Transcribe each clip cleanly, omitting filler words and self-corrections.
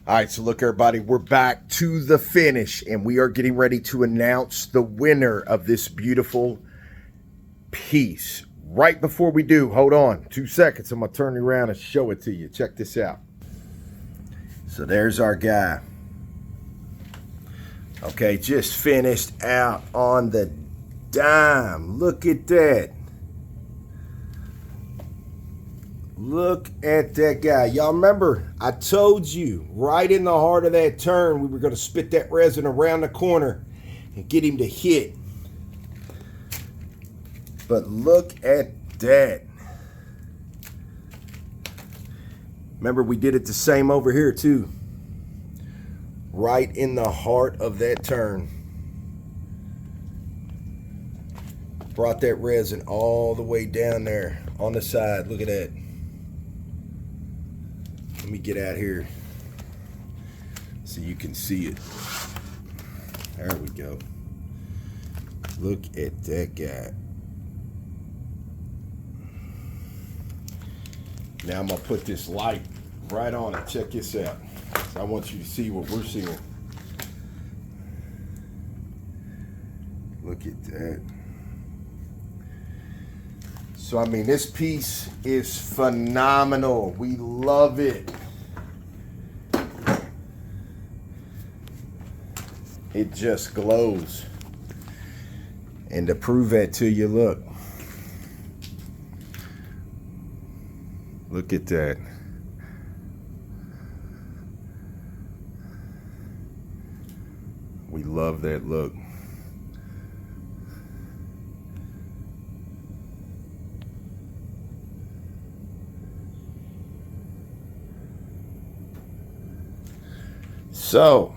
All right, so look, everybody, we're back to the finish, and we are getting ready to announce the winner of this beautiful piece. Right before we do, hold on 2 seconds. I'm going to turn you around and show it to you. Check this out. So there's our guy. Okay, just finished out on the dime. Look at that. Look at that guy. Y'all remember, I told you right in the heart of that turn, we were going to spit that resin around the corner and get him to hit. But look at that. Remember, we did it the same over here too. Right in the heart of that turn. Brought that resin all the way down there on the side. Look at that. Let me get out here so you can see it. There we go. Look at that guy. Now I'm going to put this light right on it. Check this out. I want you to see what we're seeing. Look at that. So, I mean, this piece is phenomenal. We love it. It just glows. And to prove that to you, look. Look at that. We love that look. So,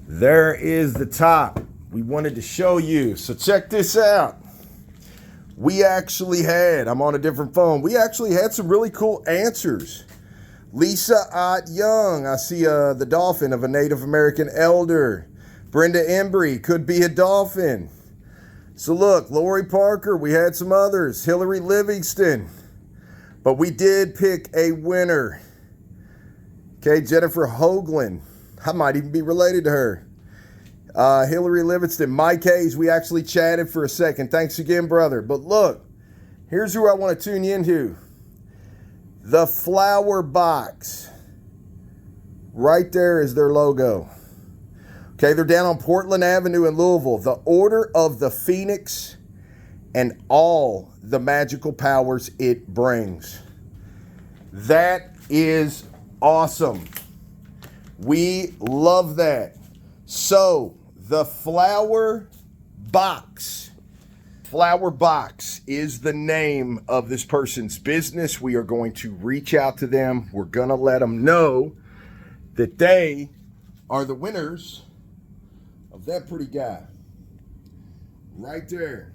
there is the top we wanted to show you. So check this out. We actually had, I'm on a different phone, we actually had some really cool answers. Lisa Ott Young, I see the dolphin of a Native American elder. Brenda Embry, could be a dolphin. So look, Lori Parker, we had some others. Hillary Livingston. But we did pick a winner. Okay, Jennifer Hoagland. I might even be related to her. Hillary Livingston. Mike Hayes, we actually chatted for a second. Thanks again, brother. But look, here's who I want to tune you into. The Flower Box. Right there is their logo. Okay, they're down on Portland Avenue in Louisville. The Order of the Phoenix and all the magical powers it brings. That is awesome. We love that. So, the Flower Box. Flower Box is the name of this person's business. We are going to reach out to them. We're going to let them know that they are the winners of that pretty guy. Right there.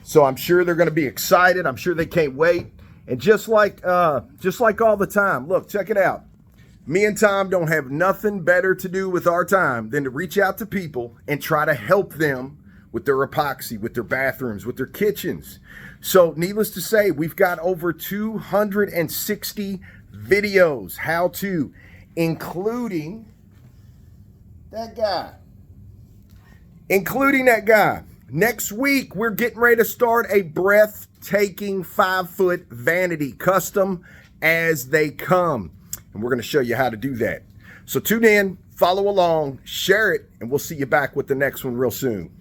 So I'm sure they're going to be excited. I'm sure they can't wait. And just like all the time, look, check it out. Me and Tom don't have nothing better to do with our time than to reach out to people and try to help them with their epoxy, with their bathrooms, with their kitchens. So needless to say, we've got over 260 videos, how to, including that guy. Next week, we're getting ready to start a breathtaking 5-foot vanity, custom as they come. And we're going to show you how to do that. So tune in, follow along, share it, and we'll see you back with the next one real soon.